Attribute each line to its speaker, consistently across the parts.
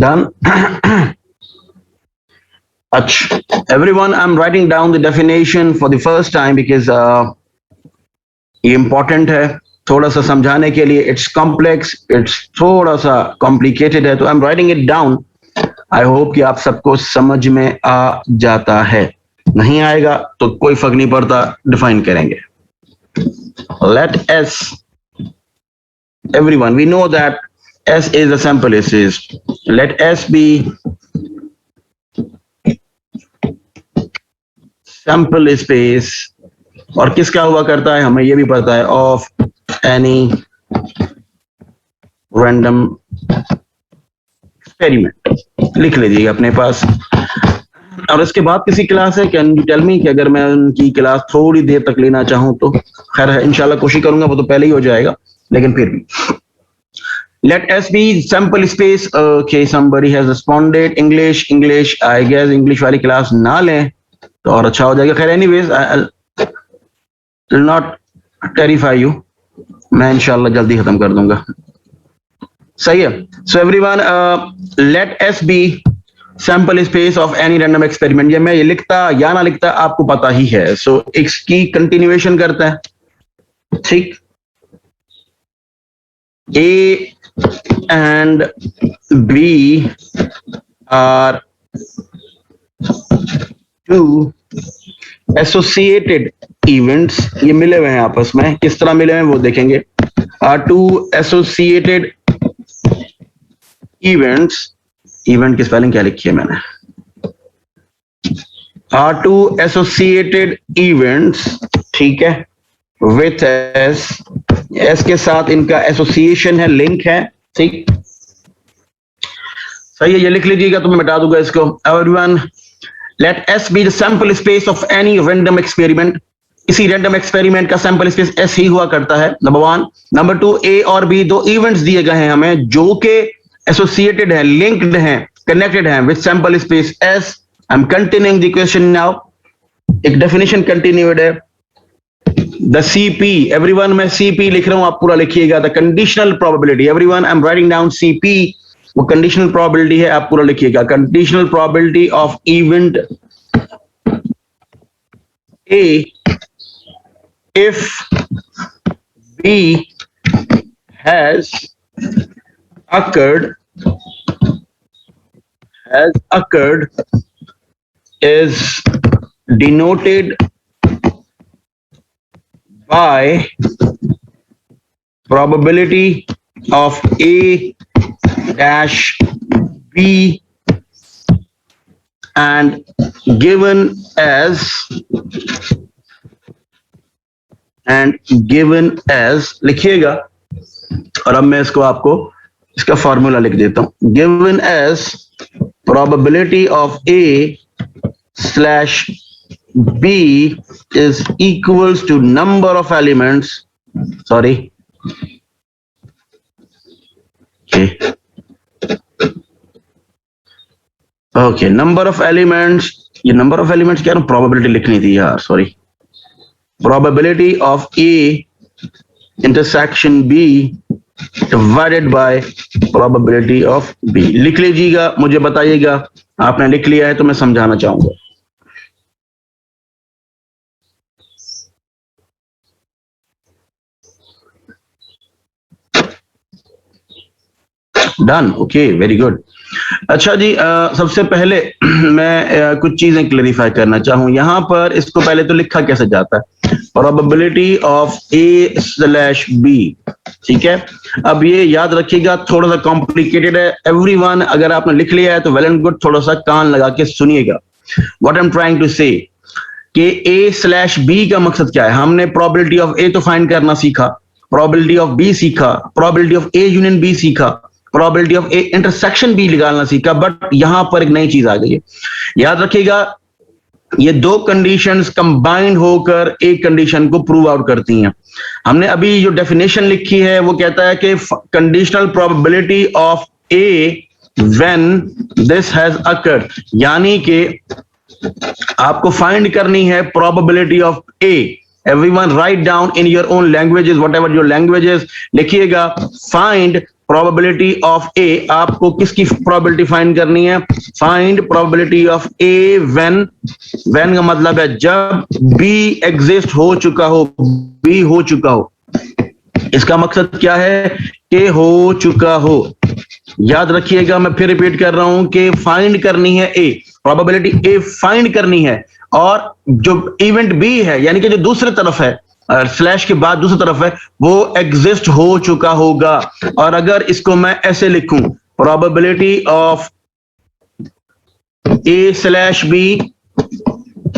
Speaker 1: Done. Everyone, I'm writing down the definition for the first time because ये important है थोड़ा सा समझाने के लिए. It's complex, it's थोड़ा सा complicated है, तो I'm writing it down. I hope कि आप सबको समझ में आ जाता है. नहीं आएगा तो कोई फर्क नहीं पड़ता, डिफाइन करेंगे. Let S, everyone, we know that S is a sample space. Let S be sample space. और किसका हुआ करता है हमें ये भी पता है, of any random experiment. लिख लीजिएगा अपने पास. और इसके बाद किसी क्लास है, कैन यू टेल मी कि अगर मैं उनकी क्लास थोड़ी देर तक लेना चाहूं तो? खैर है, इंशाल्लाह कोशिश करूंगा, वो तो पहले ही हो जाएगा, लेकिन फिर भी. Let S be sample space. Okay, somebody has responded. English, I guess English वाली क्लास ना लें तो और अच्छा हो जाएगा. खैर anyways, will not terrify you. मैं इंशाल्लाह जल्दी खत्म कर दूंगा. सही है. So everyone, let S be sample space of any random experiment. ये मैं ये लिखता या ना लिखता आपको पता ही है. So इसकी कंटिन्यूएशन करते हैं. ठीक. A and B are two associated events. ये मिले हुए हैं आपस में, किस तरह मिले हैं वो देखेंगे. Are two associated events. Event की स्पेलिंग क्या लिखी है मैंने? Are two associated events. ठीक है. With S. S के साथ इनका एसोसिएशन है, लिंक है. ठीक, सही है. ये लिख लीजिएगा तो मैं मिटा दूंगा इसको. Everyone, let S be the sample space of any random experiment. इसी रैंडम एक्सपेरिमेंट का सैंपल स्पेस S ही हुआ करता है. नंबर 1. नंबर 2, A और B दो इवेंट्स दिए गए हैं हमें जो के एसोसिएटेड है, लिंक्ड है, कनेक्टेड है with sample space S. I am continuing the question now. एक डेफिनेशन कंटिन्यूड है. द CP, एवरीवन मैं CP लिख रहा हूं, आप पूरा लिखिएगा. The conditional probability, everyone I am writing down CP. वो कंडीशनल प्रोबेबिलिटी है, आप पूरा लिखिएगा. Conditional probability of event A if B has occurred is denoted by probability of A dash B and given as लिखिएगा. और अब मैं इसको आपको इसका फॉर्मूला लिख देता हूं. Given as probability of A slash B is equals to number of elements. Sorry. Okay, number of elements. ये number of elements क्या ना, probability लिखनी थी यार, sorry. Probability of A intersection B divided by probability of B. लिख लीजिएगा, मुझे बताइएगा. आपने लिख लिया है तो मैं समझाना चाहूंगा. डन. Okay, very good. अच्छा जी, सबसे पहले मैं कुछ चीजें क्लेरिफाई करना चाहूं. यहां पर इसको पहले तो लिखा कैसे जाता है, probability of A slash B. ठीक है. अब ये याद रखिएगा, थोड़ा सा कॉम्प्लिकेटेड है. एवरीवन, अगर आपने लिख लिया है तो वेल एंड गुड, थोड़ा सा कान लगा के सुनिएगा. What I am trying to say कि A स्लैश B का मकसद क्या है. हमने प्रोबेबिलिटी ऑफ A तो फाइंड करना सीखा, प्रोबेबिलिटी ऑफ B सीखा, probability of A union B सीखा, probability of A intersection B निकालना सीखा. बट यहां पर एक नई चीज आ गई है. याद रखिएगा, ये दो कंडीशंस कंबाइंड होकर एक कंडीशन को प्रूव आउट करती हैं. हमने अभी जो डेफिनेशन लिखी है वो कहता है कि conditional probability of A when this has occurred, यानी कि आपको फाइंड करनी है probability of A. Everyone write down in your own languages, whatever your languages, लिखिएगा. Find प्रोबेबिलिटी ऑफ ए, आपको किसकी प्रोबेबिलिटी फाइंड करनी है? Find probability of A when, when का मतलब है जब बी एग्जिस्ट हो चुका हो, बी हो चुका हो। इसका मकसद क्या है कि हो चुका हो। याद रखिएगा, मैं फिर रिपीट कर रहा हूं कि फाइंड करनी है ए, प्रोबेबिलिटी ए फाइंड करनी है, और जो इवेंट बी है यानी कि जो दूसरी तरफ है, स्लैश के बाद दूसरी तरफ है, वो एग्जिस्ट हो चुका होगा। और अगर इसको मैं ऐसे लिखूं, probability of A slash B,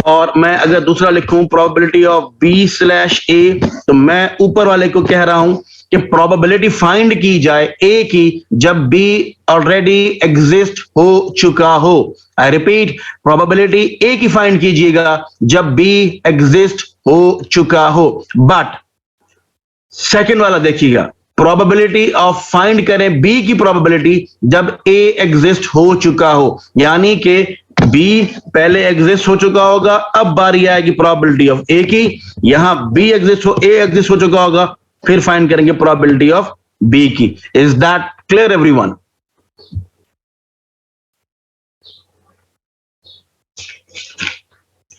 Speaker 1: और मैं अगर दूसरा लिखूं probability of B slash A, तो मैं ऊपर वाले को कह रहा हूं कि प्रोबेबिलिटी फाइंड की जाए ए की जब बी ऑलरेडी एग्जिस्ट हो चुका हो। आई रिपीट, प्रोबेबिलिटी ए की फाइंड कीजिएगा जब बी एग्जिस्ट हो चुका हो। बट सेकंड वाला देखिएगा, प्रोबेबिलिटी ऑफ फाइंड करें बी की प्रोबेबिलिटी जब ए एग्जिस्ट हो चुका हो, यानी कि बी पहले एग्जिस्ट हो चुका होगा, अब बारी आएगी प्रोबेबिलिटी ऑफ ए की। यहां बी एग्जिस्ट हो, ए एग्जिस्ट हो चुका होगा, फिर फाइंड करेंगे प्रोबेबिलिटी ऑफ बी की। Is that clear everyone?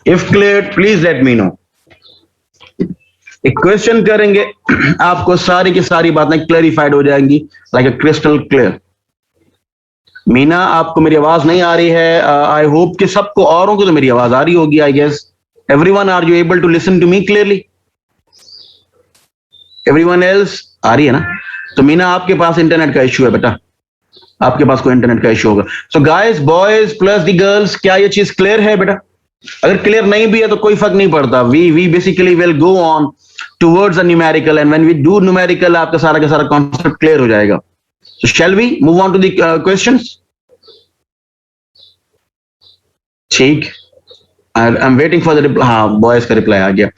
Speaker 1: If clear please let me know. एक क्वेश्चन करेंगे, आपको सारी की सारी बातें क्लैरिफाइड हो जाएंगी like a crystal clear. Meena, आपको मेरी आवाज नहीं आ रही है? आई होप कि सबको, औरों को तो मेरी आवाज आ रही होगी। I guess everyone, are you able to listen to me clearly? Everyone else आ रही है ना? तो मीना, आपके पास इंटरनेट का इश्यू है बेटा, आपके पास कोई इंटरनेट का इश्यू होगा। So guys, boys plus the girls, क्या ये चीज क्लियर है बेटा? अगर क्लियर नहीं भी है तो कोई फर्क नहीं पड़ता। We basically will go on towards a numerical, and when we do numerical आपका सारा का सारा कॉन्सेप्ट क्लियर हो जाएगा। So shall we move on to the questions? ठीक, I'm waiting for the reply. हाँ, बॉयज का रिप्लाई आ गया,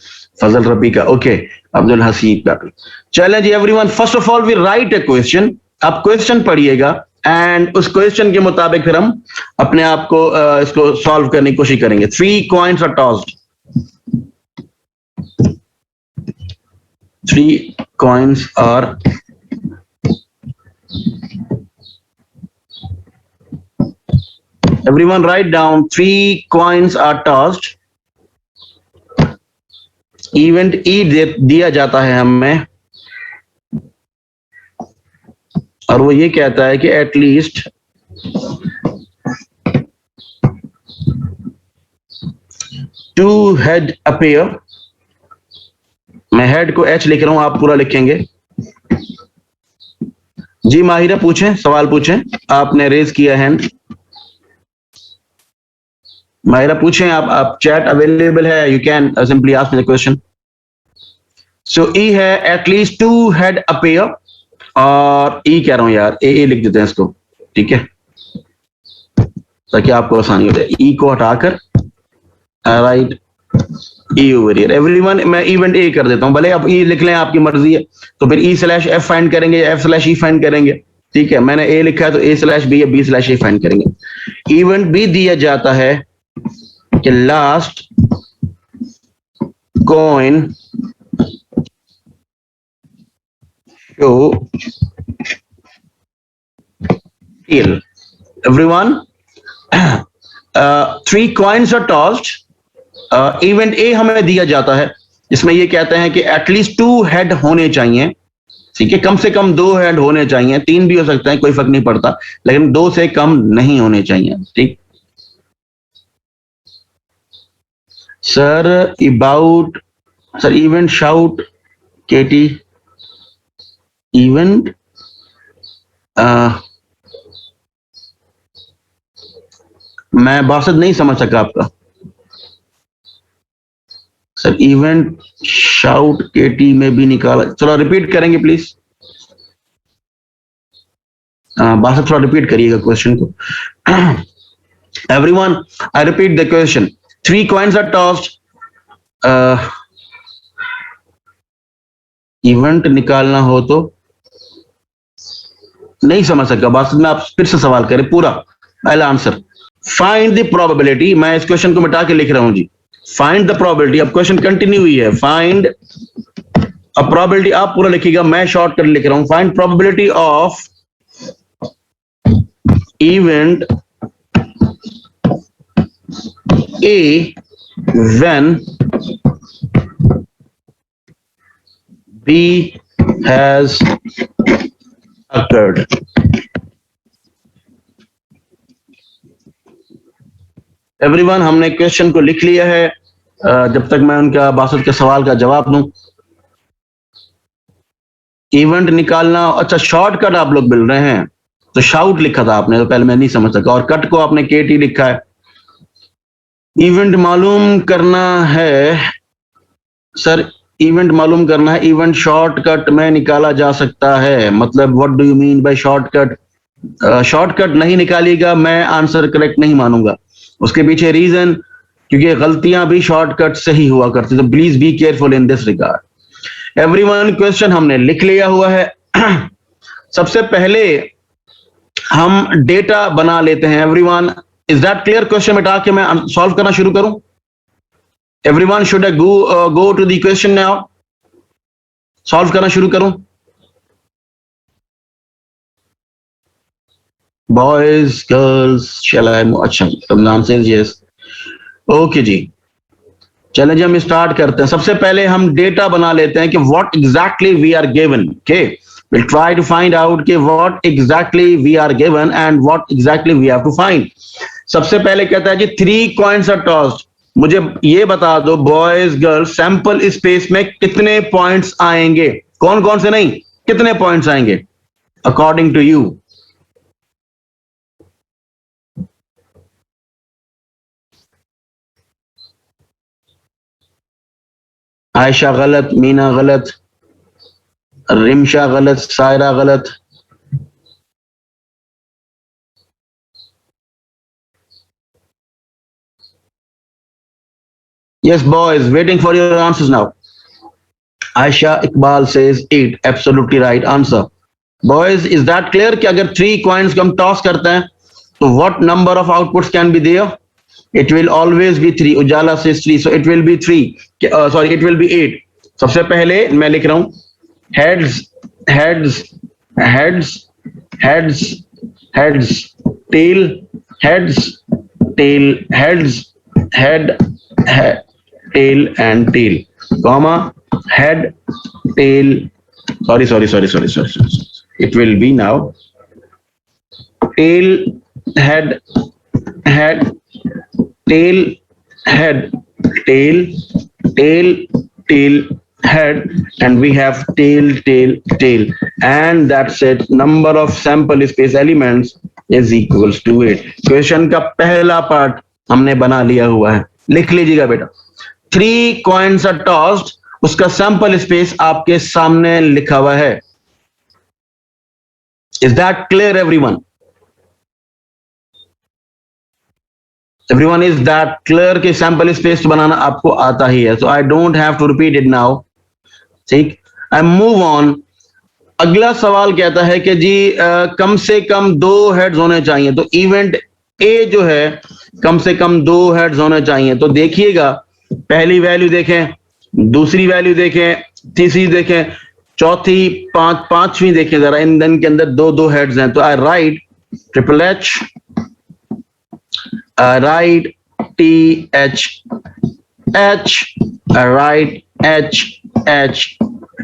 Speaker 1: फजल रबी का, ओके, अब्दुल हसीब का। चलें जी everyone, first of all we write a question. आप क्वेश्चन पढ़िएगा एंड उस क्वेश्चन के मुताबिक फिर हम अपने आप को इसको सॉल्व करने की कोशिश करेंगे। 3 coins are tossed. 3 coins are everyone write down 3 coins are tossed. Event E दिया जाता है हमें और वो ये कहता है कि एटलीस्ट टू हेड अपीयर। मैं हेड को एच लिख रहा हूं, आप पूरा लिखेंगे। जी माहिरा पूछें, सवाल पूछें, आपने रेज किया हैंड। माहिरा पूछें, आप चैट अवेलेबल है, you can simply ask me the question. So ई है एटलीस्ट टू हेड अपीयर, और ई कह रहा हूं यार, ए लिख देते हैं इसको, ठीक है, ताकि आपको आसानी हो जाए। ई को हटाकर right E over here. Everyone, मैं इवेंट ए कर देता हूं, भले आप ई लिख लें, आपकी मर्जी है। तो फिर ई स्लैश एफ फाइंड करेंगे या एफ स्लैश ई फाइंड करेंगे, ठीक है। मैंने ए लिखा है तो ए स्लैश बी या बी स्लैश ए फाइंड करेंगे। इवेंट बी दिया जाता है कि last coin show tail. Everyone, 3 coins are tossed. Event A हमें दिया जाता है, इसमें ये कहते हैं कि एटलीस्ट 2 हेड होने चाहिए, ठीक है, कम से कम 2 हेड होने चाहिए, 3 भी हो सकते हैं, कोई फर्क नहीं पड़ता, लेकिन 2 से कम नहीं होने चाहिए, ठीक। सर अबाउट, सर इवेंट शाउट केटी इवेंट, मैं बासत नहीं समझ सका आपका सर। इवेंट शाउट केटी में भी निकाला, चलो रिपीट करेंगे प्लीज। बासत थोड़ा रिपीट करिएगा क्वेश्चन को। Everyone, I repeat the question. 3 coins are tossed. Event निकालना हो तो नहीं समझ सका बात में, आप फिर से सवाल करें पूरा। पहला आंसर, फाइंड द प्रोबेबिलिटी। मैं इस क्वेश्चन को मिटा के लिख रहा हूं जी। फाइंड द प्रोबेबिलिटी, अब क्वेश्चन कंटिन्यू हुई है। फाइंड अ प्रोबेबिलिटी, आप पूरा लिखिएगा, मैं शॉर्ट कर लिख रहा हूं। Find probability of event A when B has occurred. Everyone, हमने क्वेश्चन को लिख लिया है। जब तक मैं उनका बासत के सवाल का जवाब दूं, इवेंट निकालना, अच्छा शॉर्टकट आप लोग मिल रहे हैं, तो शाउट लिखा था आपने, तो पहले मैं नहीं समझ सका, और कट को आपने केटी लिखा है। इवेंट मालूम करना है सर, इवेंट मालूम करना है, इवेंट शॉर्टकट में निकाला जा सकता है, मतलब what do you mean by shortcut? Shortcut नहीं निकालिएगा, मैं आंसर करेक्ट नहीं मानूंगा। उसके पीछे रीजन, क्योंकि गलतियां भी शॉर्टकट से ही हुआ करती, तो please be careful in this regard. Everyone, question हमने लिख लिया हुआ है। सबसे पहले हम डेटा बना लेते हैं। Everyone, is that clear? Question मिटा के मैं सॉल्व करना शुरू करूं? Everyone, should I go to the question now? Solve करना शुरू करूं? Boys, girls, shall I? अच्छा, नाम से यस, ओके जी। चले जी, हम स्टार्ट करते हैं। सबसे पहले हम डेटा बना लेते हैं कि what exactly we are given. Okay, will try to find out कि what exactly we are given and what exactly we have to find. सबसे पहले कहता है जी 3 कॉइन्स आर टॉस्ड। मुझे ये बता दो बॉयज गर्ल्स, सैंपल स्पेस में कितने पॉइंट्स आएंगे? कौन कौन से नहीं, कितने पॉइंट्स आएंगे अकॉर्डिंग टू यू? आयशा गलत, मीना गलत, रिमशा गलत, सायरा गलत। Yes, boys, waiting for your answers now. Aisha Iqbal says 8. Absolutely right answer. Boys, is that clear कि अगर 3 coins को हम toss करते हैं, तो what number of outputs can be there? It will always be 3. Ujala says 3, so it will be 3. Sorry, it will be 8. सबसे पहले मैं लिख रहा हूं heads, heads, heads, heads, heads, tail, heads, tail, heads, head, head, tail and tail, comma, head, tail, sorry. It will be now tail, head, head, tail, head, tail, tail, tail, head, and we have tail, tail, tail, and that's it. Number of sample space elements is equals to 8. Question का पहला part हमने बना लिया हुआ है, लिख लीजिएगा बेटा। 3 coins are tossed, उसका सैंपल स्पेस आपके सामने लिखा हुआ है। Is that clear everyone? Everyone, is that clear कि सैंपल स्पेस बनाना आपको आता ही है? So I don't have to repeat it now. ठीक, I move on. अगला सवाल कहता है कि जी कम से कम 2 हेड्स होने चाहिए, तो इवेंट ए जो है कम से कम 2 हेड्स होने चाहिए। तो देखिएगा, पहली वैल्यू देखें, दूसरी वैल्यू देखें, तीसरी देखें, चौथी, पांचवी देखें जरा, इन के अंदर 2 हेड्स हैं। तो I write triple H, I write T H H, I write H H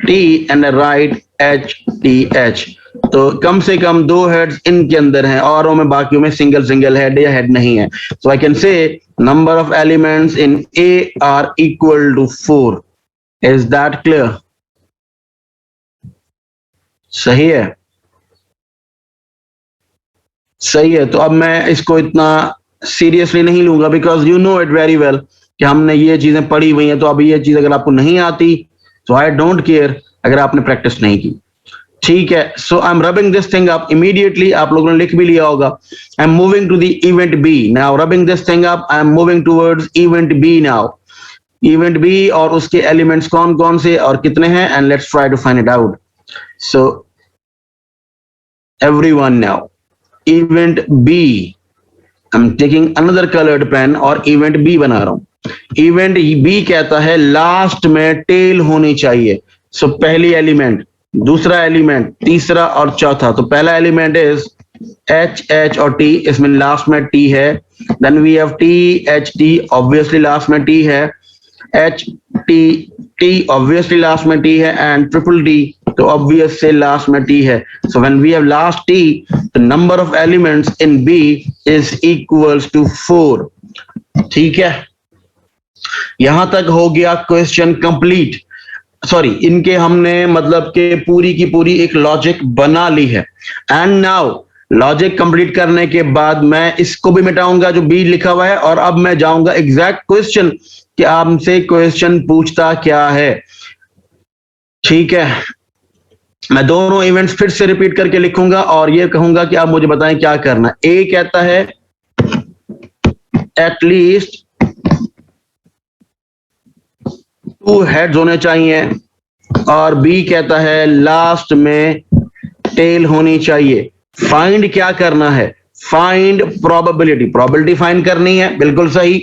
Speaker 1: T and write H T H. तो कम से कम 2 हेड्स इनके अंदर हैं, और में बाकियों में सिंगल हेड या हेड नहीं है। So I can say number of elements in A are equal to 4. Is that clear? सही है, सही है। तो अब मैं इसको इतना सीरियसली नहीं लूंगा, because you know it very well कि हमने ये चीजें पढ़ी हुई हैं। तो अब ये चीज अगर आपको नहीं आती, तो आई डोंट केयर अगर आपने प्रैक्टिस नहीं की, ठीक है। So I am rubbing this thing up immediately, आप लोगों ने लिख भी लिया होगा। I am moving to the event B now, rubbing this thing up, I am moving towards event B now. Event B और उसके एलिमेंट्स कौन कौन से और कितने हैं, and let's try to find it out. So everyone now, event B, I am taking another coloured pen और event B बना रहा हूं। इवेंट बी कहता है लास्ट में टेल होनी चाहिए। सो पहली एलिमेंट, दूसरा एलिमेंट, तीसरा और चौथा। तो पहला एलिमेंट इज एच एच और टी, इसमें लास्ट में टी है। Then we have T H T, obviously last में टी है। H T T, obviously last में टी है। एंड ट्रिपल टी, तो ऑब्वियस से लास्ट में टी है। So when we have last T, the number of elements in B is equals to 4। ठीक है, यहां तक हो गया क्वेश्चन कंप्लीट। सॉरी, इनके हमने मतलब के पूरी की पूरी एक लॉजिक बना ली है। एंड नाउ लॉजिक कंप्लीट करने के बाद मैं इसको भी मिटाऊंगा जो बी लिखा हुआ है, और अब मैं जाऊंगा एग्जैक्ट क्वेश्चन कि आपसे क्वेश्चन पूछता क्या है। ठीक है, मैं दोनों इवेंट्स फिर से रिपीट करके लिखूंगा और ये कहूंगा कि आप मुझे बताएं क्या करना। ए कहता है एटलीस्ट 2 हेड्स होने चाहिए, और बी कहता है लास्ट में टेल होनी चाहिए। फाइंड क्या करना है? फाइंड प्रोबेबिलिटी, प्रोबेबिलिटी फाइंड करनी है, बिल्कुल सही।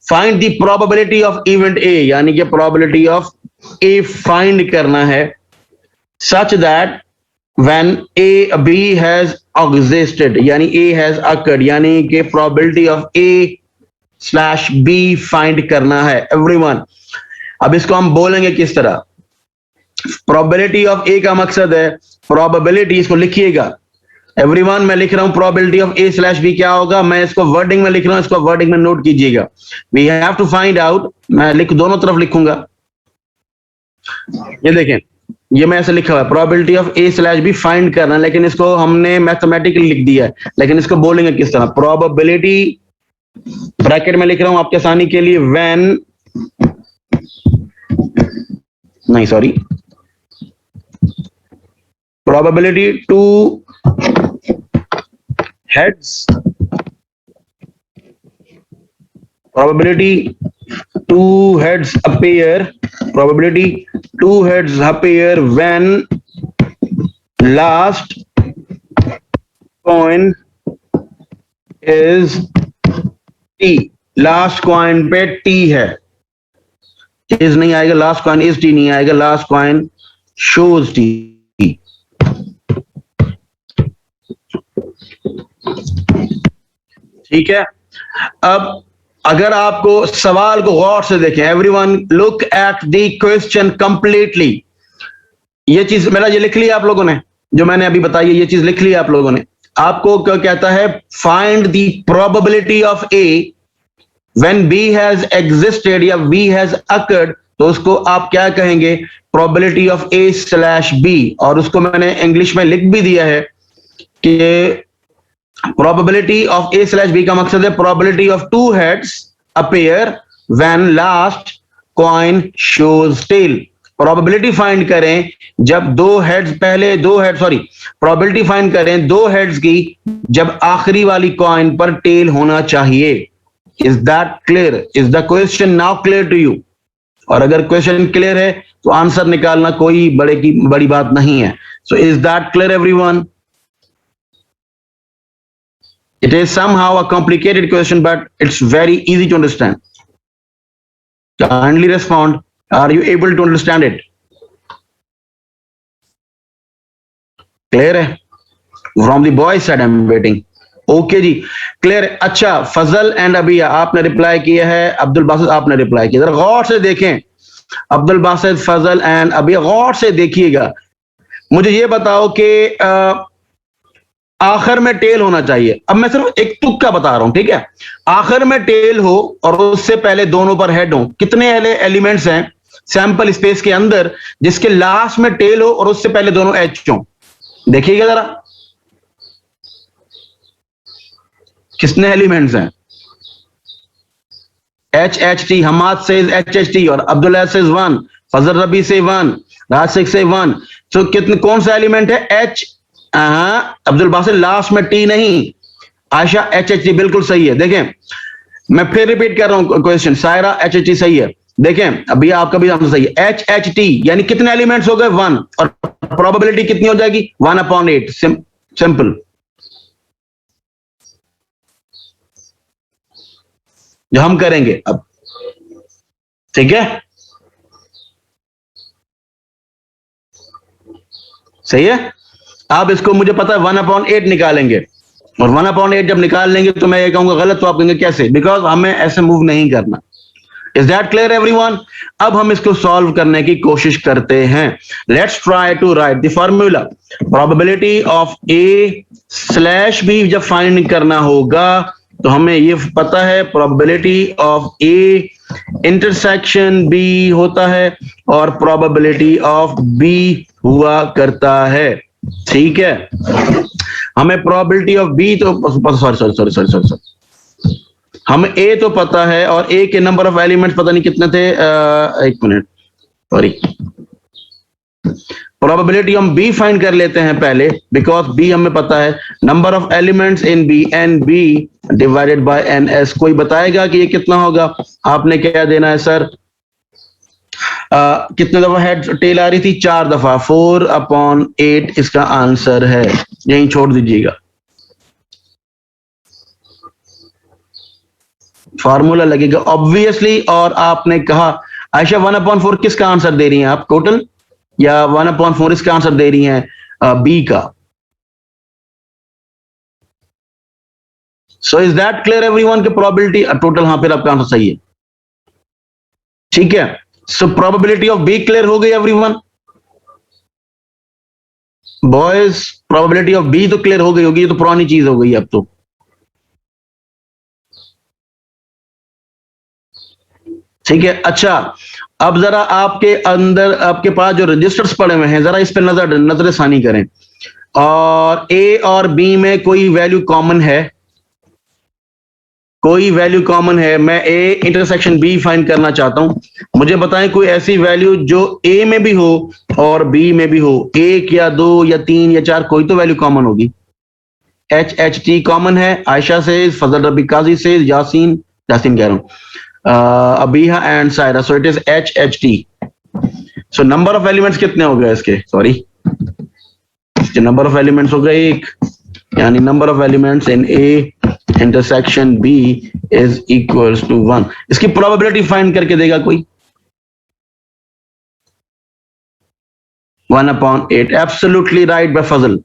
Speaker 1: Find the probability of event A, यानी कि प्रोबेबिलिटी ऑफ ए फाइंड करना है, such that when A B has existed, यानी ए हैज अकर्ड, यानी कि probability of A slash B find करना है एवरीवन। अब इसको हम बोलेंगे किस तरह? प्रोबेबिलिटी ऑफ ए का मकसद है प्रोबेबिलिटी, इसको लिखिएगा एवरीवन। मैं लिख रहा हूं probability of A slash B क्या होगा, मैं इसको वर्डिंग में लिख रहा हूं, इसको वर्डिंग में नोट कीजिएगा। We have to find out, मैं लिख दोनों तरफ लिखूंगा। ये देखें, ये मैं ऐसे लिखा हुआ है probability of A slash B find करना, लेकिन इसको हमने मैथमेटिकली लिख दिया है, लेकिन इसको बोलेंगे किस तरह? प्रोबेबिलिटी, ब्रैकेट में लिख रहा हूं आपके आसानी के लिए, व्हेन, नहीं sorry, probability 2 heads, probability 2 heads appear, probability 2 heads appear when last coin is t, last coin पे t है, इज नहीं आएगा, लास्ट कॉइन इज t नहीं आएगा, लास्ट कॉइन shows t। ठीक है, अब अगर आपको सवाल को गौर से देखें, everyone look at the question completely. ये चीज मेरा ये लिख लिया आप लोगों ने, जो मैंने अभी बताई है, ये चीज लिख ली आप लोगों ने। आपको क्या कहता है? Find the probability of A when B has existed या बी हैज अकर्ड, तो उसको आप क्या कहेंगे? Probability of A slash B. और उसको मैंने इंग्लिश में लिख भी दिया है कि probability of a slash b का मकसद है probability of 2 heads appear when last coin shows tail। probability find करें जब 2 heads, पहले 2 heads, सॉरी, probability find करें 2 heads की जब आखिरी वाली coin पर tail होना चाहिए। Is that clear? Is the question now clear to you? और अगर क्वेश्चन क्लियर है तो आंसर निकालना कोई बड़ी बात नहीं है। So is that clear everyone? It is somehow a complicated question, but it's very easy to understand. Kindly respond. Are you able to understand it? Clear है? From the boys side, I'm waiting. Okay ji, clear है। अच्छा, फजल and अबिया आपने reply किया है, अब्दुल बासित आपने reply किया। जरा गौर से देखें, अब्दुल बासित, फजल एंड अबिया, गौर से देखिएगा। मुझे ये बताओ कि आखिर में टेल होना चाहिए। अब मैं सिर्फ एक तुक्का बता रहा हूं, ठीक है? आखिर में टेल हो और उससे पहले दोनों पर हेड हो। कितने एलिमेंट्स हैं सैंपल स्पेस के अंदर जिसके लास्ट में टेल हो और उससे पहले दोनों एच हो? देखिएगा जरा, कितने एलिमेंट्स हैं? एच एच टी, हमाद से एच एच टी, और अब्दुल्ला से 1, फजल रबी से 1, राशिक से 1। तो कितने, कौन सा एलिमेंट है? एच। अब्दुल बासित लास्ट में टी नहीं, आयशा एच एच टी, बिल्कुल सही है। देखें, मैं फिर रिपीट कर रहा हूं question, Saira H H T सही है। देखें, अभी आपका भी आंसर सही है। एच एच टी यानी कितने एलिमेंट्स हो गए? 1, और प्रोबेबिलिटी कितनी हो जाएगी? 1/8। सिंपल, जो हम करेंगे अब, ठीक है? सही है। आप इसको मुझे पता है 1/8 निकालेंगे, और 1/8 जब निकाल लेंगे तो मैं ये कहूंगा गलत, तो आप कहेंगे कैसे, बिकॉज हमें ऐसे मूव नहीं करना। Is that clear everyone? अब हम इसको सॉल्व करने की कोशिश करते हैं। Let's try to write the formula. Probability of A slash B जब फाइंड करना होगा तो हमें ये पता है probability of A intersection B होता है और प्रोबेबिलिटी ऑफ बी हुआ करता है। ठीक है, हमें प्रोबेबिलिटी ऑफ बी तो सॉरी हमें ए तो पता है और ए के नंबर ऑफ एलिमेंट्स पता नहीं कितने थे, एक मिनट, सॉरी, प्रोबेबिलिटी हम बी फाइंड कर लेते हैं पहले, बिकॉज बी हमें पता है number of elements in B N B divided by N S. कोई बताएगा कि ये कितना होगा? आपने क्या देना है सर? कितने दफा हेड टेल आ रही थी? 4 दफा, 4/8 इसका आंसर है, यहीं छोड़ दीजिएगा। फार्मूला लगेगा ऑब्वियसली। और आपने कहा आयशा 1/4 किसका आंसर दे रही हैं आप, टोटल, या 1/4 इसका आंसर दे रही हैं बी का? So is that clear everyone? के प्रोबेबिलिटी टोटल, हाँ, फिर आपका आंसर सही है। ठीक है, so probability of B clear हो गई everyone? Boys, probability of B तो क्लियर हो गई होगी, ये तो पुरानी चीज हो गई अब तो। ठीक है, अच्छा, अब जरा आपके अंदर, आपके पास जो रजिस्टर्स पड़े हुए हैं, जरा इस पे नजरसानी करें, और ए और बी में कोई वैल्यू कॉमन है? कोई वैल्यू कॉमन है? मैं ए इंटरसेक्शन बी फाइंड करना चाहता हूं, मुझे बताएं कोई ऐसी वैल्यू जो ए में भी हो और बी में भी हो, 1 या 2 या 3 या 4, कोई तो वैल्यू कॉमन होगी। HHT कॉमन है, आयशा से, फजल रबी काजी से, यासीन कह रहा हूं, Abiha and Saira, so it is HHT। So number of elements कितने हो गए इसके? सॉरी, नंबर ऑफ एलिमेंट्स हो गए 1, यानी number of elements in A intersection B is equals to 1। इसकी प्रोबेबिलिटी फाइंड करके देगा कोई? 1/8, एब्सोल्युटली राइट बाय फजल।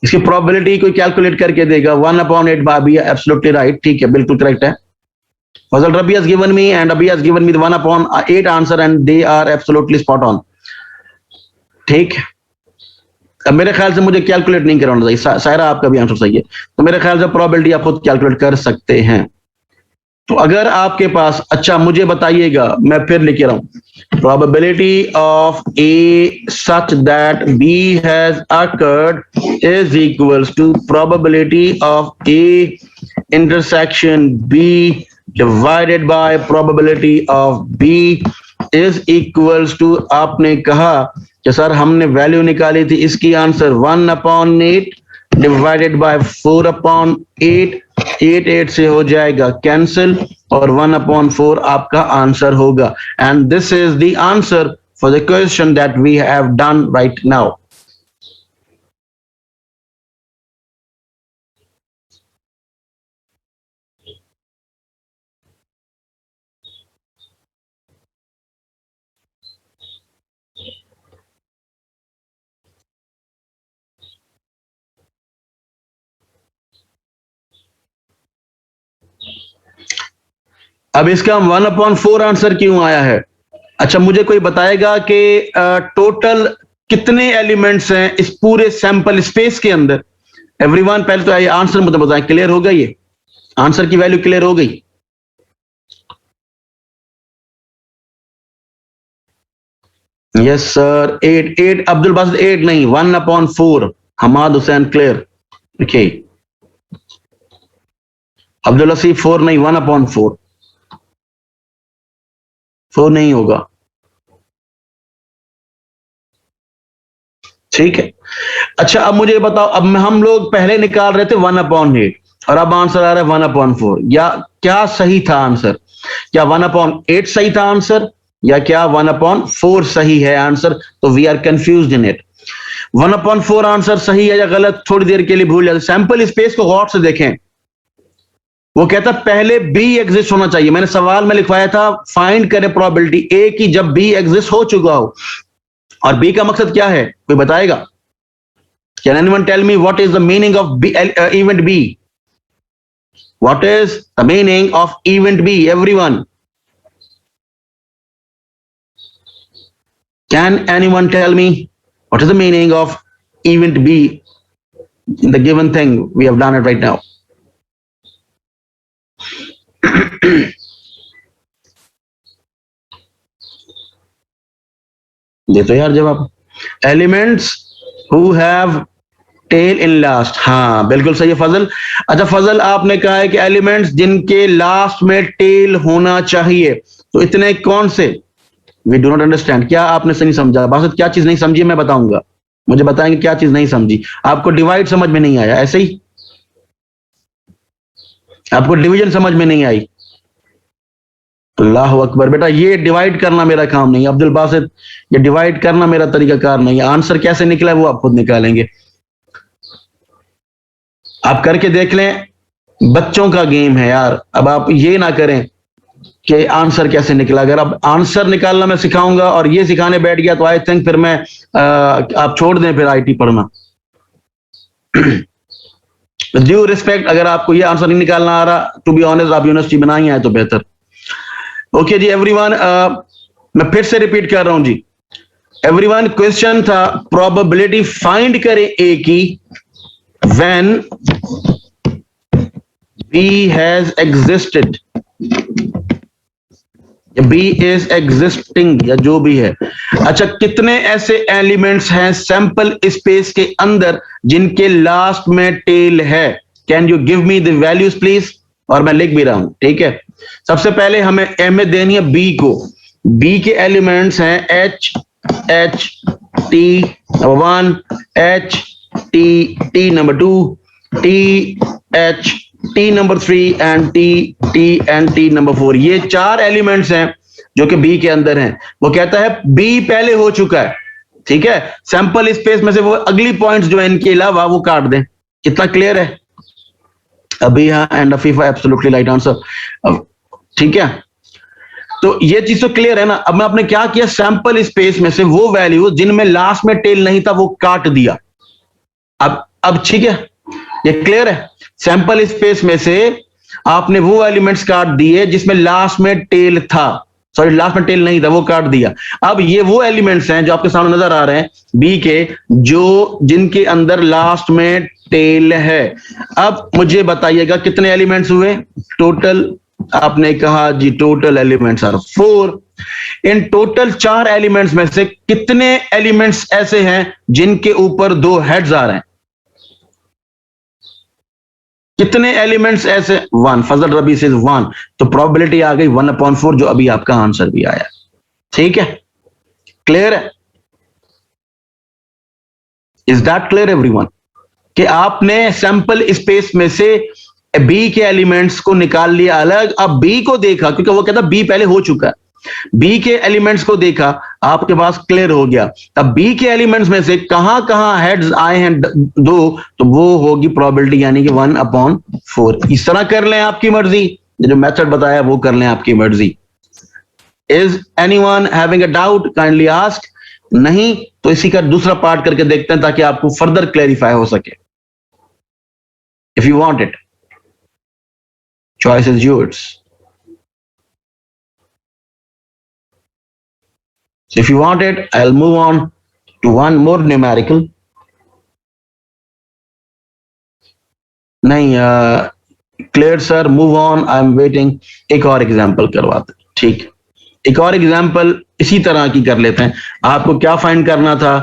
Speaker 1: इसकी प्रोबेबिलिटी कोई कैलकुलेट करके देगा? 1/8 बाय बी, एब्सोल्युटली राइट, ठीक है, बिल्कुल करेक्ट है। Fazal Rabi has given me and Abhi has given me the 1/8 answer and they are absolutely spot on. ठीक, अब मेरे ख्याल से मुझे कैलकुलेट नहीं कराना चाहिए। सायरा आपका भी आंसर सही है, तो मेरे ख्याल से प्रोबेबिलिटी आप खुद कैलकुलेट कर सकते हैं। तो अगर आपके पास, अच्छा मुझे बताइएगा, मैं फिर लिख रहा हूं, probability of A such that B has occurred is equals to probability of A intersection B divided by probability of B is equals to, आपने कहा कि सर हमने वैल्यू निकाली थी इसकी, आंसर 1/8 डिवाइडेड बाय 4/8, 8 से हो जाएगा कैंसिल और 1/4 आपका आंसर होगा। And this is the answer for the question that we have done right now. अब इसका 1/4 आंसर क्यों आया है? अच्छा, मुझे कोई बताएगा कि टोटल कितने एलिमेंट्स हैं इस पूरे सैंपल स्पेस के अंदर? एवरीवन, पहले तो ये आंसर मुझे बताएं, क्लियर हो गया? ये आंसर की वैल्यू क्लियर हो गई? यस सर, 8 अब्दुल बासित 8 नहीं, 1/4। हमाद हुसैन क्लियर, देखिए अब्दुल हसीब 4 नहीं, 1/4, 4 नहीं होगा। ठीक है, अच्छा अब मुझे बताओ, अब हम लोग पहले निकाल रहे थे 1/8 और अब आंसर आ रहा है 1/4, या क्या सही था आंसर? क्या 1/8 सही था आंसर, या क्या 1/4 सही है आंसर? तो we are confused in it. 1/4 answer सही है या गलत, थोड़ी देर के लिए भूल जाते। सैंपल स्पेस को गौर से देखें, वो कहता पहले बी एग्जिस्ट होना चाहिए। मैंने सवाल में लिखवाया था फाइंड करें प्रोबेबिलिटी ए की जब बी एग्जिस्ट हो चुका हो, और बी का मकसद क्या है, कोई बताएगा? Can anyone tell me what is the meaning of event B? What is the meaning of event B? Everyone. Can anyone tell me what is the meaning of event B in the given thing? We have done it right now. दे तो यार जवाब. Elements who have tail in last. हाँ बिल्कुल सही है फजल. अच्छा फजल आपने कहा है कि एलिमेंट्स जिनके लास्ट में टेल होना चाहिए, तो इतने कौन से? We do not understand. क्या आपने सही समझा? बासत क्या चीज नहीं समझी मैं बताऊंगा, मुझे बताएंगे क्या चीज नहीं समझी. आपको डिवाइड समझ में नहीं आया, ऐसे ही आपको डिवीजन समझ में नहीं आई. अल्लाह अकबर. बेटा ये डिवाइड करना मेरा काम नहीं है अब्दुल बासित, ये डिवाइड करना मेरा तरीकाकार नहीं है. आंसर कैसे निकला है वो आप खुद निकालेंगे. आप करके देख लें, बच्चों का गेम है यार. अब आप ये ना करें कि आंसर कैसे निकला. अगर अब आंसर निकालना मैं सिखाऊंगा और ये सिखाने बैठ गया तो आई थिंक फिर मैं आप छोड़ दें फिर आईटी पढ़ना. ड्यू रिस्पेक्ट, अगर आपको ये आंसर नहीं निकालना आ रहा, टू बी ऑनेस्ट आप यूनिवर्सिटी बनाई है तो बेहतर. ओके जी एवरीवन, मैं फिर से रिपीट कर रहा हूं जी. एवरीवन क्वेश्चन था प्रोबेबिलिटी फाइंड करें ए की when B has existed, B is existing या जो भी है. अच्छा कितने ऐसे एलिमेंट्स हैं सैंपल स्पेस के अंदर जिनके लास्ट में टेल है? Can you give me the values please? और मैं लिख भी रहा हूं, ठीक है. सबसे पहले हमें अहमियत देनी है बी को. बी के एलिमेंट्स हैं H H T number 1, H T T number 2, T H T number 3 and T number 4. ये 4 एलिमेंट्स हैं जो कि बी के अंदर हैं. वो कहता है बी पहले हो चुका है, ठीक है. सैंपल स्पेस में से वो अगली पॉइंट्स जो है इनके अलावा वो काट दें. कितना क्लियर है? अभी हाँ and Afifa absolutely right answer. ठीक है, तो ये चीज तो क्लियर है ना. अब मैं आपने क्या किया, सैंपल स्पेस में से वो वैल्यू जिनमें लास्ट में टेल नहीं था वो काट दिया. अब ठीक है, ये क्लियर है. सैंपल स्पेस में से आपने वो एलिमेंट्स काट दिए जिसमें लास्ट में टेल था, सॉरी लास्ट में टेल नहीं था, वो काट दिया. अब ये वो एलिमेंट्स हैं जो आपके सामने नजर आ रहे हैं बी के, जो जिनके अंदर लास्ट में टेल है. अब मुझे बताइएगा कितने एलिमेंट्स हुए टोटल? आपने कहा जी टोटल एलिमेंट्स आर 4. इन टोटल 4 एलिमेंट्स में से कितने एलिमेंट्स ऐसे हैं जिनके ऊपर 2 हेड्स आ रहे हैं? कितने एलिमेंट्स ऐसे? 1. फजल रबी से 1, तो प्रोबेबिलिटी आ गई 1/4 जो अभी आपका आंसर भी आया. ठीक है, क्लियर है? Is that clear everyone? कि आपने सैंपल स्पेस में से बी के एलिमेंट्स को निकाल लिया अलग. अब बी को देखा, क्योंकि वो कहता बी पहले हो चुका है, बी के एलिमेंट्स को देखा, आपके पास क्लियर हो गया. अब बी के एलिमेंट्स में से कहां कहां हेड्स आए हैं 2, तो वो होगी प्रोबेबिलिटी यानी कि 1/4. इस तरह कर लें, आपकी मर्जी. जो मेथड बताया वो कर लें, आपकी मर्जी. Is anyone having a doubt? Kindly ask. नहीं तो इसी का दूसरा पार्ट करके देखते हैं ताकि आपको फर्दर क्लैरिफाई हो सके. If you want it, choice is yours. So if you want it, I'll move on to one more numerical. नहीं, clear sir, move on, I'm waiting. एक और एग्जाम्पल करवाते. ठीक, एक और एग्जाम्पल इसी तरह की कर लेते हैं. आपको क्या फाइंड करना था?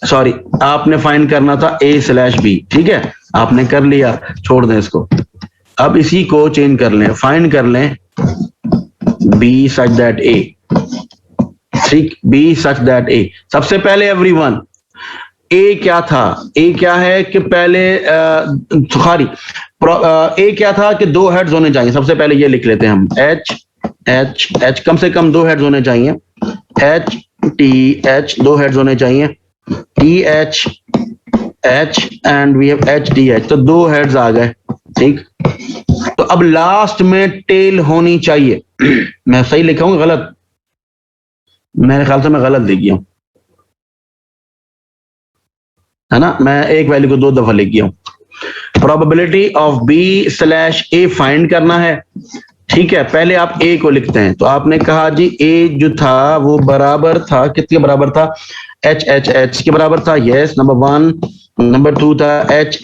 Speaker 1: सॉरी, आपने फाइंड करना था A/B. ठीक है, आपने कर लिया, छोड़ दें इसको. अब इसी को चेंज कर लें, फाइंड कर लें B such that A. ठीक, B such that A. सबसे पहले एवरीवन A क्या था? A क्या है कि पहले सॉरी A क्या था कि 2 हेड्स होने चाहिए. सबसे पहले ये लिख लेते हैं हम, H H H कम से कम 2 हेड्स होने चाहिए. H T H 2 हेड्स होने चाहिए. T H H and we have H T H, तो 2 हेड्स आ गए. ठीक, तो अब लास्ट में टेल होनी चाहिए. मैं सही लिखा हूं गलत? मेरे ख्याल से मैं गलत लिख गया हूं. है ना, मैं एक वैल्यू को 2 दफा लिख गया हूं। Probability of B slash A find करना है, ठीक है। पहले आप ए को लिखते हैं, तो आपने कहा जी ए जो था वो बराबर था, किसके बराबर था, एच के बराबर था, यस नंबर 1। नंबर 2 था एच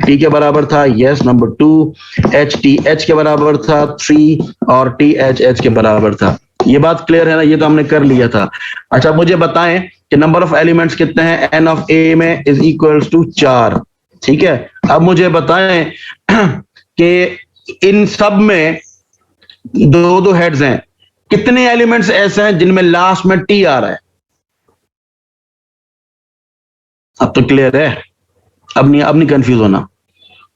Speaker 1: टी के बराबर था, यस नंबर 2। एच के बराबर था 3 और टी एच के बराबर था। ये बात क्लियर है ना, ये तो हमने कर लिया था। अच्छा मुझे बताएं कि नंबर ऑफ एलिमेंट्स कितने हैं, एन ऑफ ए में इज इक्वल्स टू 4, ठीक है। अब मुझे बताएं कि इन सब में 2 हेड्स हैं, कितने एलिमेंट्स ऐसे हैं जिनमें लास्ट में टी आ रहा है। अब तो क्लियर है, अब नहीं कंफ्यूज होना।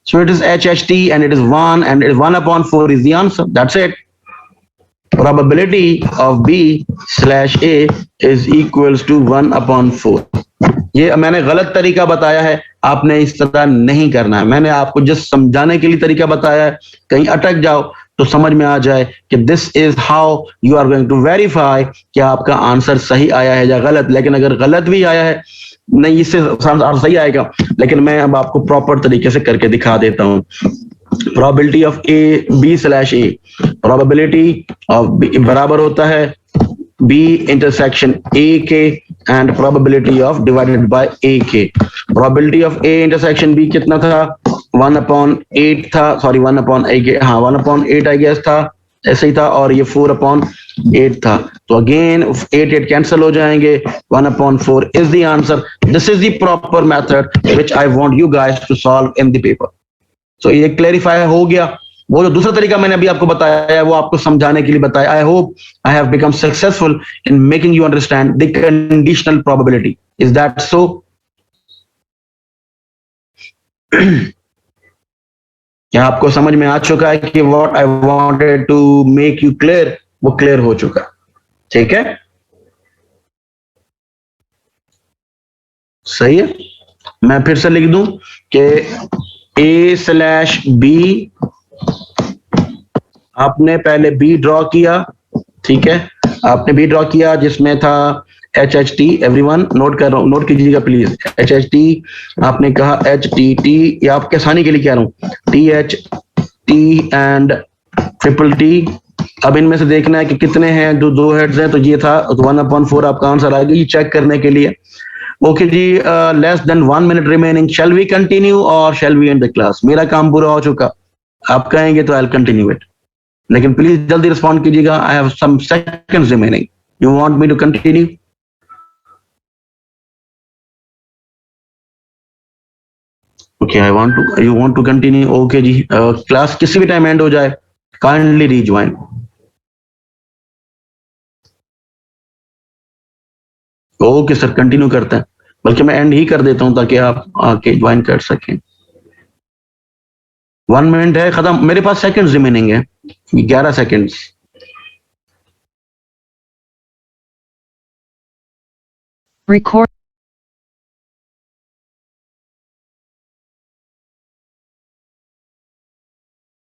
Speaker 1: So it is H T and it is 1 and it is 1/4 is the answer, that's it. Probability of B slash A is equals to 1/4. ये मैंने गलत तरीका बताया है, आपने इस तरह नहीं करना है। मैंने आपको जस्ट समझाने के लिए तरीका बताया है, कहीं अटक जाओ तो समझ में आ जाए कि this is how you are going to verify कि आपका आंसर सही आया है या गलत। लेकिन अगर गलत भी आया है, नहीं इससे आंसर सही आएगा, लेकिन मैं अब आपको प्रॉपर तरीके से करके दिखा देता हूँ। Probability of A B slash A, probability of B बराबर होता है बी इंटरसेक्शन ए के and probability of divided by A के। Probability of A intersection B कितना था, 1/8 था, सॉरी 1/8, हाँ 1/8 आई गेस था, ऐसे ही था, और ये 4/8 था। तो अगेन 8 कैंसिल हो जाएंगे, 1/4 is the answer. This is the proper method which I want you guys to solve in the paper. So ये क्लैरिफाई हो गया। वो जो दूसरा तरीका मैंने अभी आपको बताया है वो आपको समझाने के लिए बताया। I hope I have become successful in making you understand the conditional probability. Is that so? क्या आपको समझ में आ चुका है कि what I wanted to make you clear वो क्लियर हो चुका, ठीक है, सही है। मैं फिर से लिख दूं कि ए स्लैश बी, आपने पहले बी ड्रॉ किया, ठीक है, आपने बी ड्रॉ किया जिसमें था एच टी, एवरीवन नोट कीजिएगा प्लीज, एच टी। आपने कहा एच टी, या आपके आसानी के लिए कह रहा हूं T H T and triple T. अब इनमें से देखना है कि कितने हैं, जो 2 हेड्स हैं, तो ये था, तो 1/4 आपका आंसर आ गया, चेक करने के लिए। ओके जी, less than 1 minute remaining, shall we continue और shall we end the class? मेरा काम पूरा हो चुका, आप कहेंगे तो आई विल कंटिन्यू इट, लेकिन प्लीज जल्दी रिस्पॉन्ड कीजिएगा। I have some seconds remaining, you want me to continue? Okay, you want to continue, okay जी। क्लास किसी भी टाइम एंड हो जाए, kindly rejoin. Okay sir, continue करते हैं, बल्कि मैं एंड ही कर देता हूं ताकि आप आके ज्वाइन कर सकें। 1 मिनट है खत्म, मेरे पास सेकंड्स रिमेनिंग है, 11 सेकंड्स।
Speaker 2: Record.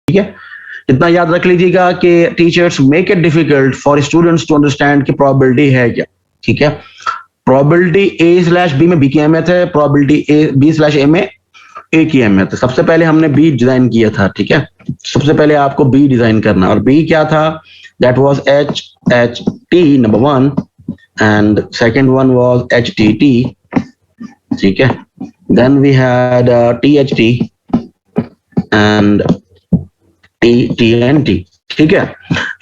Speaker 1: ठीक है, इतना याद रख लीजिएगा कि teachers make it difficult for students to understand कि प्रोबेबिलिटी है क्या, ठीक है। प्रोबेबिलिटी ए स्लैश बी में बी की अहमियत है, probability A B slash A में ए की अहमियत है। सबसे पहले हमने बी डिजाइन किया था, ठीक है, सबसे पहले आपको बी डिजाइन करना, और बी क्या था, that was H T number 1 and second one was H T, ठीक है। Then we had T H T and T N T, ठीक है,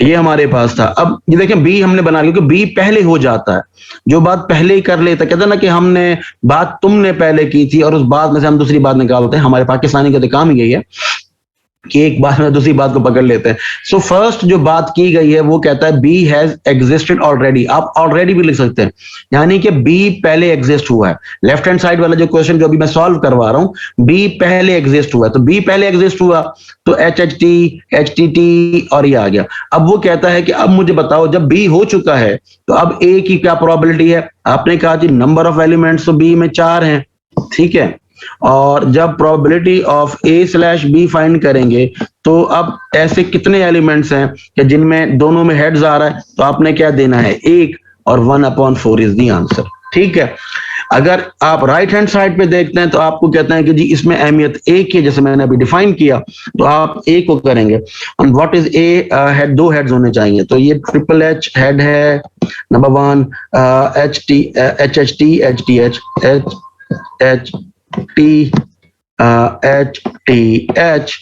Speaker 1: ये हमारे पास था। अब ये देखें बी हमने बना लिया, क्योंकि बी पहले हो जाता है, जो बात पहले ही कर लेता, कहते ना कि हमने बात तुमने पहले की थी और उस बात में से हम दूसरी बात निकालते हैं। हमारे पाकिस्तानी का तो काम यही है कि एक बात में दूसरी बात को पकड़ लेते हैं। सो फर्स्ट जो बात की गई है वो कहता है बी हैज एग्जिस्टेड ऑलरेडी, आप ऑलरेडी भी लिख सकते हैं, यानी कि बी पहले एग्जिस्ट हुआ है। लेफ्ट हैंड साइड वाला जो क्वेश्चन जो अभी मैं सॉल्व करवा रहा हूं, बी पहले एग्जिस्ट हुआ है, तो बी पहले एग्जिस्ट हुआ तो एच टी टी और ये आ गया। अब वो कहता है कि अब मुझे बताओ जब बी हो चुका है तो अब ए की क्या प्रोबेबिलिटी है। आपने कहा कि नंबर ऑफ एलिमेंट्स तो बी में 4 हैं, ठीक है, और जब probability of A slash B find करेंगे तो अब ऐसे कितने एलिमेंट्स हैं कि जिनमें दोनों में हेड्स आ रहा है, तो आपने क्या देना है 1, और 1/4 इज द आंसर, ठीक है। अगर आप राइट हैंड साइड पे देखते हैं तो आपको कहते हैं कि जी इसमें अहमियत ए की है, जैसे मैंने अभी डिफाइन किया, तो आप ए को करेंगे। And what is a? Head, दो हेड्स होने चाहिए, तो ये ट्रिपल एच हेड है number 1, H T H H T H T H H T H T H,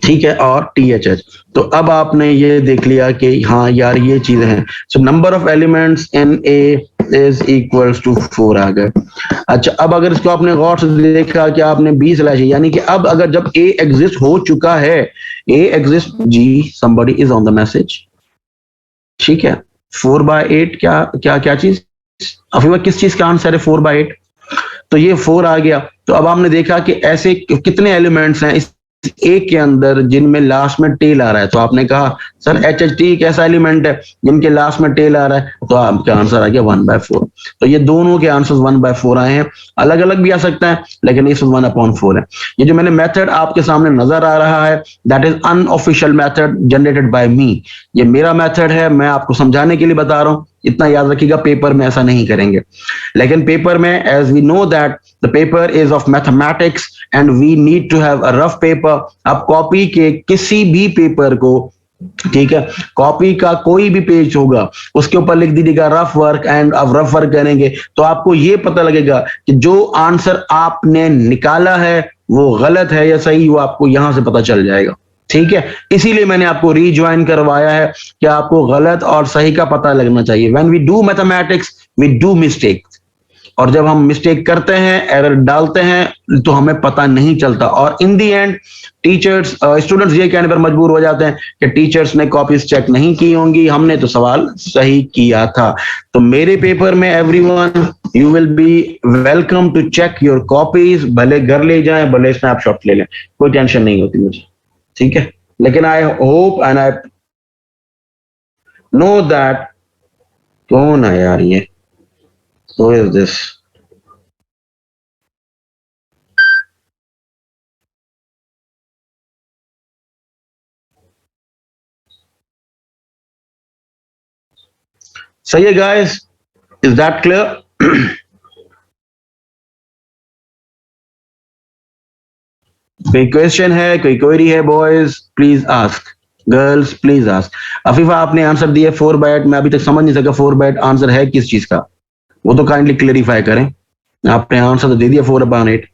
Speaker 1: ठीक है, और टी एच एच। तो अब आपने ये देख लिया कि हाँ यार ये चीजें हैं। So number of elements in A is equals to 4 आ गए। अच्छा, अब अगर इसको आपने गौर से देखा कि आपने 20 लाइक, यानी कि अब अगर जब ए एग्जिस्ट हो चुका है, ए एग्जिस्ट, जी somebody is on the message, ठीक है। 4/8 क्या क्या क्या चीज, अफीवा किस चीज का आंसर है 4/8? तो ये 4 आ गया। तो अब आपने देखा कि ऐसे कितने एलिमेंट्स हैं इस ए के अंदर जिनमें लास्ट में टेल आ रहा है। तो आपने कहा सर एच एच टी एक ऐसा एलिमेंट है जिनके लास्ट में टेल आ रहा है, तो आपका आंसर आ गया 1/4। तो ये दोनों के आंसर्स 1/4 आए हैं। अलग अलग भी आ सकता है, लेकिन इस 1/4 है। ये जो मैंने मेथड आपके सामने नजर आ रहा है, that is unofficial method generated by me. ये मेरा मेथड है, मैं आपको समझाने के लिए बता रहा हूं। इतना याद रखिएगा, पेपर में ऐसा नहीं करेंगे। लेकिन पेपर में, as we know that the paper is of mathematics and we need to have a rough paper. आप कॉपी के किसी भी पेपर को, ठीक है, कॉपी का कोई भी पेज होगा उसके ऊपर लिख दीजिएगा रफ वर्क, एंड अब रफ वर्क करेंगे तो आपको ये पता लगेगा कि जो आंसर आपने निकाला है वो गलत है या सही, वो आपको यहां से पता चल जाएगा, ठीक है। इसीलिए मैंने आपको रीज्वाइन करवाया है कि आपको गलत और सही का पता लगना चाहिए। When we do mathematics we do mistake, और जब हम मिस्टेक करते हैं, एरर डालते हैं, तो हमें पता नहीं चलता, और इन दी एंड टीचर्स, स्टूडेंट्स ये कहने पर मजबूर हो जाते हैं कि टीचर्स ने कॉपीज चेक नहीं की होंगी, हमने तो सवाल सही किया था। तो मेरे पेपर में everyone, you will be welcome to check your copies, भले घर ले जाएं, भले स्नैपशॉट ले लें, कोई टेंशन नहीं होती मुझे, ठीक है। लेकिन I hope and I know that, कौन है यार ये, who is this? सही है guys, is that clear? कोई क्वेश्चन है, कोई क्वेरी है boys, please ask, girls please ask. Afifa आपने आंसर दिया 4/8, मैं अभी तक समझ नहीं सका 4/8 आंसर है किस चीज का, वो तो काइंडली क्लेरिफाई करें। आपने आंसर तो दे दिया 4/8,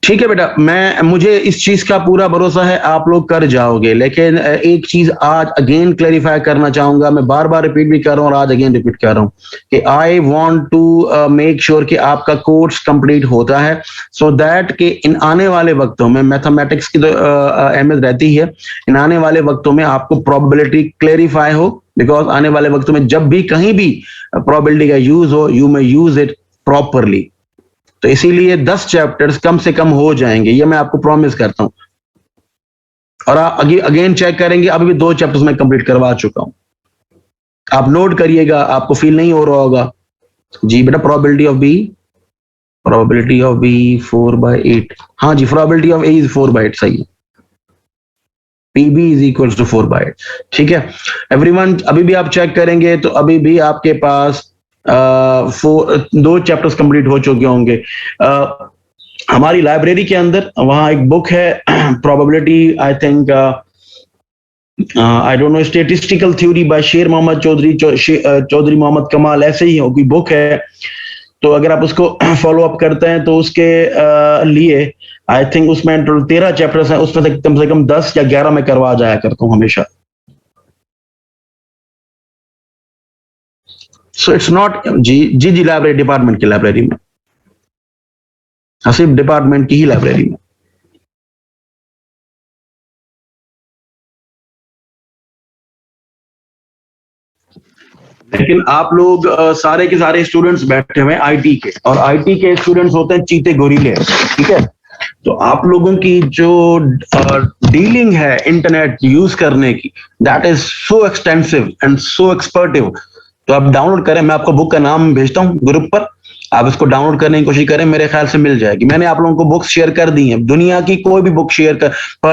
Speaker 1: ठीक है बेटा। मुझे इस चीज का पूरा भरोसा है आप लोग कर जाओगे, लेकिन एक चीज आज अगेन क्लेरिफाई करना चाहूंगा, मैं बार बार रिपीट भी कर रहा हूँ और आज अगेन रिपीट कर रहा हूँ कि I want to make sure कि आपका कोर्स कंप्लीट होता है, सो दैट कि इन आने वाले वक्तों में, मैथमेटिक्स की तो अहमियत रहती है, इन आने वाले वक्तों में आपको प्रोबेबिलिटी क्लेरिफाई हो, बिकॉज आने वाले वक्तों में जब भी कहीं भी प्रोबेबिलिटी का यूज हो, you may use it properly. तो इसीलिए 10 चैप्टर्स कम से कम हो जाएंगे, ये मैं आपको प्रॉमिस करता हूं। और आप अगेन चेक करेंगे, अभी भी 2 चैप्टर्स मैं कंप्लीट करवा चुका हूं, आप नोट करिएगा, आपको फील नहीं हो रहा होगा। जी बेटा, प्रोबेबिलिटी ऑफ बी 4/8, हाँ जी, प्रोबेबिलिटी ऑफ ए इज 4/8, सही है। पीबी इज इक्वल टू 4/8, ठीक है एवरीवन। अभी भी आप चेक करेंगे तो अभी भी आपके पास 2 चैप्टर्स कंप्लीट हो चुके होंगे। हमारी लाइब्रेरी के अंदर वहां एक बुक है, probability, I think I don't know, statistical theory by शेर मोहम्मद चौधरी मोहम्मद कमाल, ऐसे ही कोई बुक है। तो अगर आप उसको फॉलो अप करते हैं तो उसके लिए आई थिंक उसमें 13 चैप्टर्स हैं, उसमें से कम 10 या 11 में करवा जाया करता हूँ हमेशा। सो इट्स नॉट, जी लाइब्रेरी, डिपार्टमेंट की लाइब्रेरी में, सिर्फ डिपार्टमेंट की ही लाइब्रेरी में। लेकिन आप लोग सारे के सारे स्टूडेंट्स बैठे हुए हैं आईटी के, और आईटी के स्टूडेंट्स होते हैं चीते गोरीले, ठीक है। तो आप लोगों की जो डीलिंग है इंटरनेट यूज करने की, that is so extensive and so expensive. तो आप डाउनलोड करें, मैं आपको बुक का नाम भेजता हूँ ग्रुप पर, आप इसको डाउनलोड करने की कोशिश करें, मेरे ख्याल से मिल जाएगी। मैंने आप लोगों को बुक्स शेयर कर दी हैं, दुनिया की कोई भी बुक शेयर कर